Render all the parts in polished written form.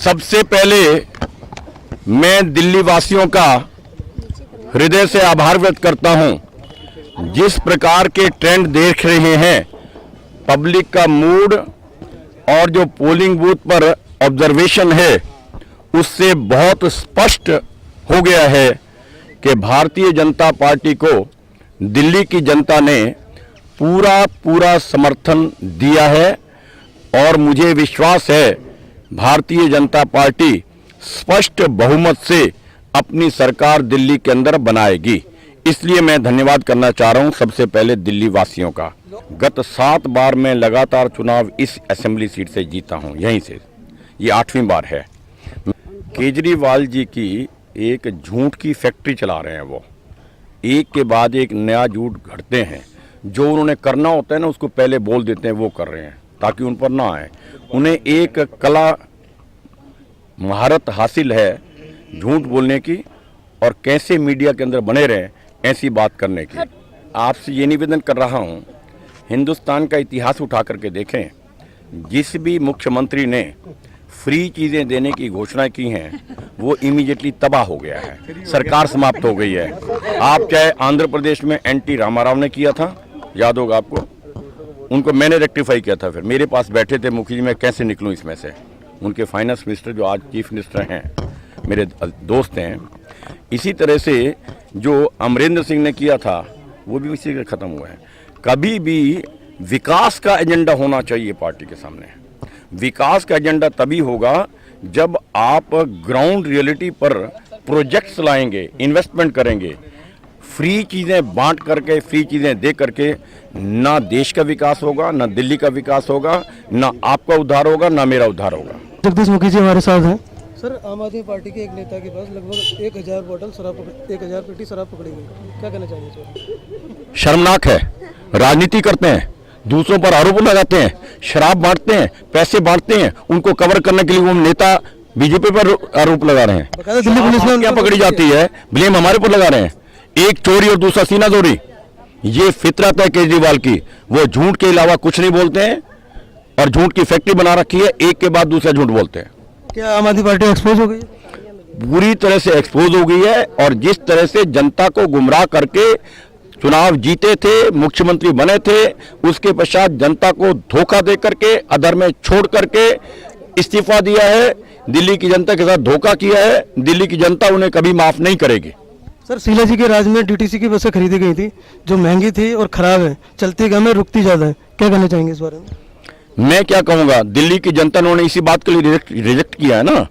सबसे पहले मैं दिल्ली वासियों का हृदय से आभार व्यक्त करता हूं। जिस प्रकार के ट्रेंड देख रहे हैं, पब्लिक का मूड और जो पोलिंग बूथ पर ऑब्जर्वेशन है, उससे बहुत स्पष्ट हो गया है कि भारतीय जनता पार्टी को दिल्ली की जनता ने पूरा समर्थन दिया है और मुझे विश्वास है भारतीय जनता पार्टी स्पष्ट बहुमत से अपनी सरकार दिल्ली के अंदर बनाएगी। इसलिए मैं धन्यवाद करना चाह रहा हूं सबसे पहले दिल्ली वासियों का। गत 7 बार मैं लगातार चुनाव इस असेंबली सीट से जीता हूं, यहीं से ये 8वीं बार है। केजरीवाल जी की एक झूठ की फैक्ट्री चला रहे हैं। वो एक के बाद एक नया झूठ घड़ते हैं। जो उन्होंने करना होता है ना, उसको पहले बोल देते हैं, वो कर रहे हैं ताकि उन पर ना आए। उन्हें एक कला महारत हासिल है झूठ बोलने की और कैसे मीडिया के अंदर बने रहें ऐसी बात करने की। आपसे ये निवेदन कर रहा हूं, हिंदुस्तान का इतिहास उठा करके देखें। जिस भी मुख्यमंत्री ने फ्री चीज़ें देने की घोषणा की हैं, वो इमीडिएटली तबाह हो गया है, सरकार समाप्त हो गई है। आप चाहे आंध्र प्रदेश में एनटी रामाराव ने किया था, याद होगा आपको, उनको मैंने रेक्टिफाई किया था। फिर मेरे पास बैठे थे मुखी जी, मैं कैसे निकलूं इसमें से। उनके फाइनेंस मिनिस्टर जो आज चीफ मिनिस्टर हैं, मेरे दोस्त हैं। इसी तरह से जो अमरिंदर सिंह ने किया था, वो भी इसी का ख़त्म हुआ है। कभी भी विकास का एजेंडा होना चाहिए पार्टी के सामने। विकास का एजेंडा तभी होगा जब आप ग्राउंड रियलिटी पर प्रोजेक्ट्स लाएंगे, इन्वेस्टमेंट करेंगे। फ्री चीज़ें बांट करके, फ्री चीज़ें दे करके ना देश का विकास होगा, ना दिल्ली का विकास होगा, ना आपका उद्धार होगा, ना मेरा उद्धार होगा। जगदीश मुखी जी हमारे साथ हैं। सर, आम आदमी पार्टी के एक नेता के पास लगभग 1000 बोतल शराब 1000 पेटी शराब पकड़ी गई। क्या कहना चाहेंगे सर? शर्मनाक है। राजनीति करते हैं, दूसरों पर आरोप लगाते हैं, शराब बांटते हैं, पैसे बांटते हैं, उनको कवर करने के लिए वो नेता बीजेपी पर आरोप लगा रहे हैं। दिल्ली पुलिस ने क्या पकड़ी जाती है, ब्लेम हमारे पर लगा रहे हैं। एक चोरी और दूसरा सीना चोरी, ये फितरत है केजरीवाल की। वो झूठ के अलावा कुछ नहीं बोलते हैं और झूठ की फैक्ट्री बना रखी है, एक के बाद दूसरा झूठ बोलते हैं। क्या आम आदमी पार्टी एक्सपोज हो गई? बुरी तरह से एक्सपोज हो गई है। और जिस तरह से जनता को गुमराह करके चुनाव जीते थे, मुख्यमंत्री बने थे, उसके पश्चात जनता को धोखा दे करके, अधर में छोड़ करके इस्तीफा दिया है। दिल्ली की जनता के साथ धोखा किया है। दिल्ली की जनता उन्हें कभी माफ नहीं करेगी। सर, शीला जी के राज में डीटीसी की बसें खरीदी गई थी जो महंगी थी और खराब है, चलती कम है, रुकती ज़्यादा है। क्या कहना चाहेंगे इस बारे में? मैं क्या कहूँगा, दिल्ली की जनता ने इसी बात के लिए रिजेक्ट किया है ना।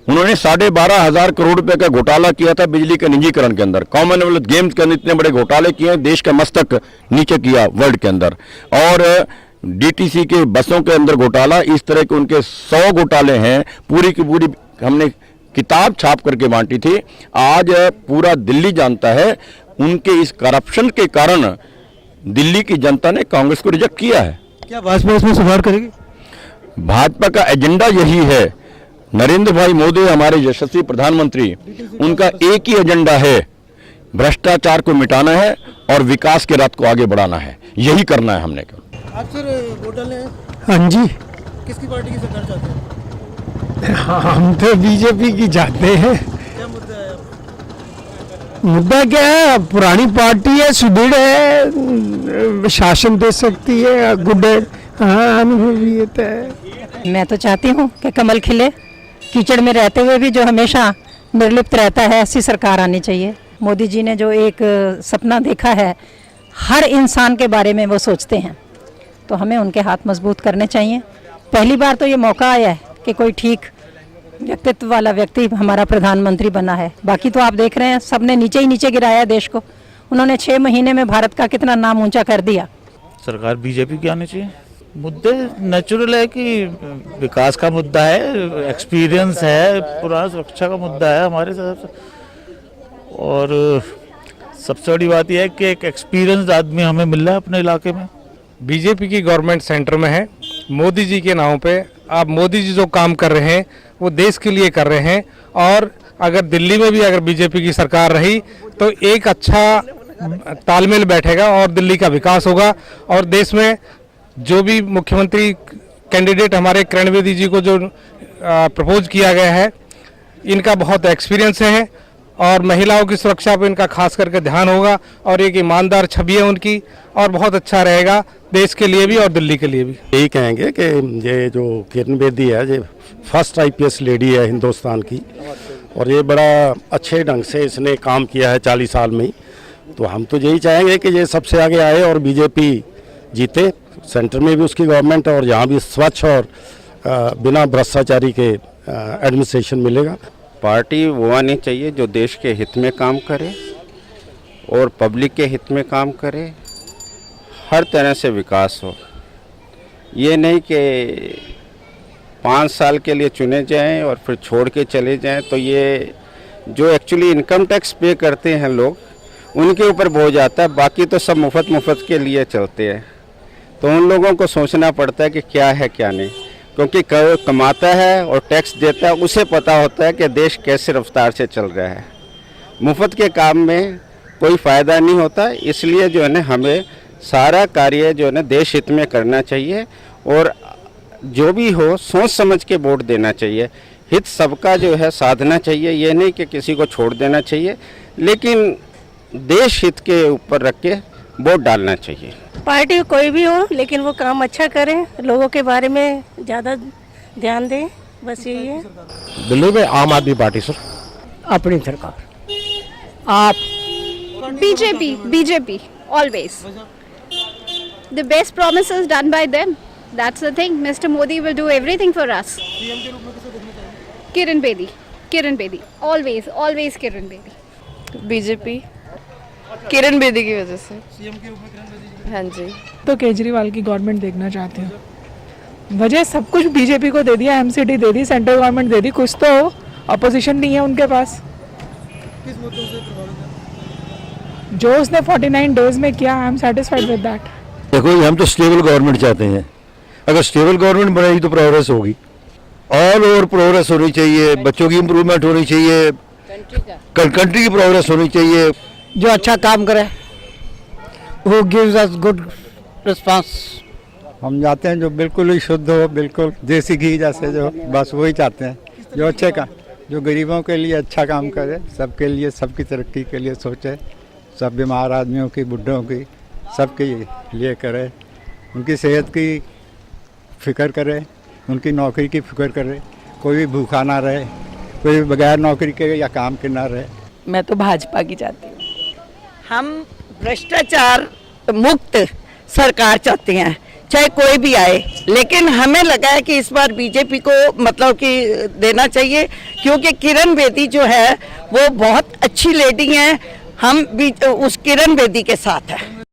उन्होंने 12,500 करोड़ रुपए का घोटाला किया था बिजली के निजीकरण के अंदर। कॉमनवेल्थ गेम्स के अंदर इतने बड़े घोटाले किए, देश का मस्तक नीचे किया वर्ल्ड के अंदर। और डीटीसी के बसों के अंदर घोटाला, इस तरह के उनके 100 घोटाले हैं। पूरी की पूरी हमने किताब छाप करके बांटी थी। आज पूरा दिल्ली जानता है उनके इस करप्शन के कारण दिल्ली की जनता ने कांग्रेस को रिजेक्ट किया है। क्या भाजपा इसमें सुधार करेगी? भाजपा का एजेंडा यही है। नरेंद्र भाई मोदी हमारे यशस्वी प्रधानमंत्री, उनका एक ही एजेंडा है, भ्रष्टाचार को मिटाना है और विकास के रथ को आगे बढ़ाना है। यही करना है हमने। आप सर वोट डालने हैं? हाँ जी, किसकी पार्टी की सरकार चाहते हैं? हम तो बीजेपी की चाहते हैं। क्या मुद्दा है? मुद्दा क्या है, पुरानी पार्टी है, सुदृढ़ है, शासन दे सकती है, गुड है, हाँ अनुभवीयता है। मैं तो चाहती हूँ कि कमल खिले। कीचड़ में रहते हुए भी जो हमेशा निर्लिप्त रहता है, ऐसी सरकार आनी चाहिए। मोदी जी ने जो एक सपना देखा है, हर इंसान के बारे में वो सोचते हैं, तो हमें उनके हाथ मजबूत करने चाहिए। पहली बार तो ये मौका आया है कि कोई ठीक व्यक्तित्व वाला व्यक्ति हमारा प्रधानमंत्री बना है। बाकी तो आप देख रहे हैं, सबने नीचे ही नीचे गिराया देश को। उन्होंने 6 महीने में भारत का कितना नाम ऊंचा कर दिया। सरकार बीजेपी की आनी चाहिए। मुद्दे नेचुरल है कि विकास का मुद्दा है, एक्सपीरियंस है, पुराना सुरक्षा का मुद्दा है हमारे साथ। और सबसे बड़ी बात यह है कि एक एक्सपीरियंस आदमी हमें मिल रहा है अपने इलाके में। बीजेपी की गवर्नमेंट सेंटर में है, मोदी जी के नाम पे। आप मोदी जी जो काम कर रहे हैं वो देश के लिए कर रहे हैं। और अगर दिल्ली में भी अगर बीजेपी की सरकार रही तो एक अच्छा तालमेल बैठेगा और दिल्ली का विकास होगा। और देश में जो भी मुख्यमंत्री कैंडिडेट हमारे किरण बेदी जी को जो प्रपोज किया गया है, इनका बहुत एक्सपीरियंस है और महिलाओं की सुरक्षा पर इनका खास करके ध्यान होगा और एक ईमानदार छवि है उनकी और बहुत अच्छा रहेगा देश के लिए भी और दिल्ली के लिए भी। यही कहेंगे कि ये जो किरण बेदी है ये फर्स्ट आईपीएस लेडी है हिंदुस्तान की और ये बड़ा अच्छे ढंग से इसने काम किया है 40 साल में ही। तो हम तो यही चाहेंगे कि ये सबसे आगे आए और बीजेपी जीते, सेंटर में भी उसकी गवर्नमेंट और यहाँ भी स्वच्छ और बिना भ्रष्टाचारी के एडमिनिस्ट्रेशन मिलेगा। पार्टी वो आनी चाहिए जो देश के हित में काम करे और पब्लिक के हित में काम करे, हर तरह से विकास हो। ये नहीं कि 5 साल के लिए चुने जाएं और फिर छोड़ के चले जाएं, तो ये जो एक्चुअली इनकम टैक्स पे करते हैं लोग उनके ऊपर बोझ आता है, बाकी तो सब मुफ्त के लिए चलते हैं। तो उन लोगों को सोचना पड़ता है कि क्या है क्या नहीं, क्योंकि कमाता है और टैक्स देता है उसे पता होता है कि देश कैसे रफ्तार से चल रहा है। मुफ्त के काम में कोई फ़ायदा नहीं होता, इसलिए जो है ना हमें सारा कार्य जो है ना देश हित में करना चाहिए और जो भी हो सोच समझ के वोट देना चाहिए। हित सबका जो है साधना चाहिए, ये नहीं कि किसी को छोड़ देना चाहिए, लेकिन देश हित के ऊपर रख के वोट डालना चाहिए। पार्टी कोई भी हो लेकिन वो काम अच्छा करे, लोगों के बारे में ज़्यादा ध्यान दें, बस यही है। दिल्ली में आम आदमी पार्टी सर। अपनी सरकार। आप BJP always. The best promises done by them. That's the thing. Mr. Modi will do everything for us. Kiran Bedi. Always Kiran Bedi. BJP Kiran Bedi की वजह से। हाँ जी। तो केजरीवाल की गवर्नमेंट देखना चाहती हूँ। वजह सब कुछ बीजेपी को दे दिया, एमसीडी दे दी, सेंट्रल गवर्नमेंट दे दी, कुछ तो अपोजिशन नहीं है उनके पास। किस मुद्दों से प्रभावित है? जो उसने 49 डेज में किया, I am satisfied with that. देखो हम तो स्टेबल गवर्नमेंट चाहते हैं, अगर स्टेबल गवर्नमेंट बनेगी तो प्रोग्रेस होगी, ऑल ओवर प्रोग्रेस होनी चाहिए, बच्चों की इम्प्रूवमेंट होनी चाहिए, कंट्री की प्रोग्रेस होनी चाहिए। जो अच्छा काम करे वो गिव्स अस गुड रिस्पांस। हम चाहते हैं जो बिल्कुल ही शुद्ध हो, बिल्कुल देसी घी जैसे, जो बस वही चाहते हैं, जो अच्छे का, जो गरीबों के लिए अच्छा काम करे, सबके लिए, सबकी तरक्की के लिए सोचे, सब बीमार आदमियों की, बुढ़ों की, सबके लिए करे, उनकी सेहत की फिक्र करे, उनकी नौकरी की फिक्र करे, कोई भी भूखा ना रहे, कोई बगैर नौकरी के या काम के ना रहे। मैं तो भाजपा की चाहती हूँ। हम भ्रष्टाचार मुक्त सरकार चाहते हैं, चाहे कोई भी आए, लेकिन हमें लगा है कि इस बार बीजेपी को मतलब कि देना चाहिए, क्योंकि किरण बेदी जो है वो बहुत अच्छी लेडी हैं, हम भी उस किरण बेदी के साथ हैं।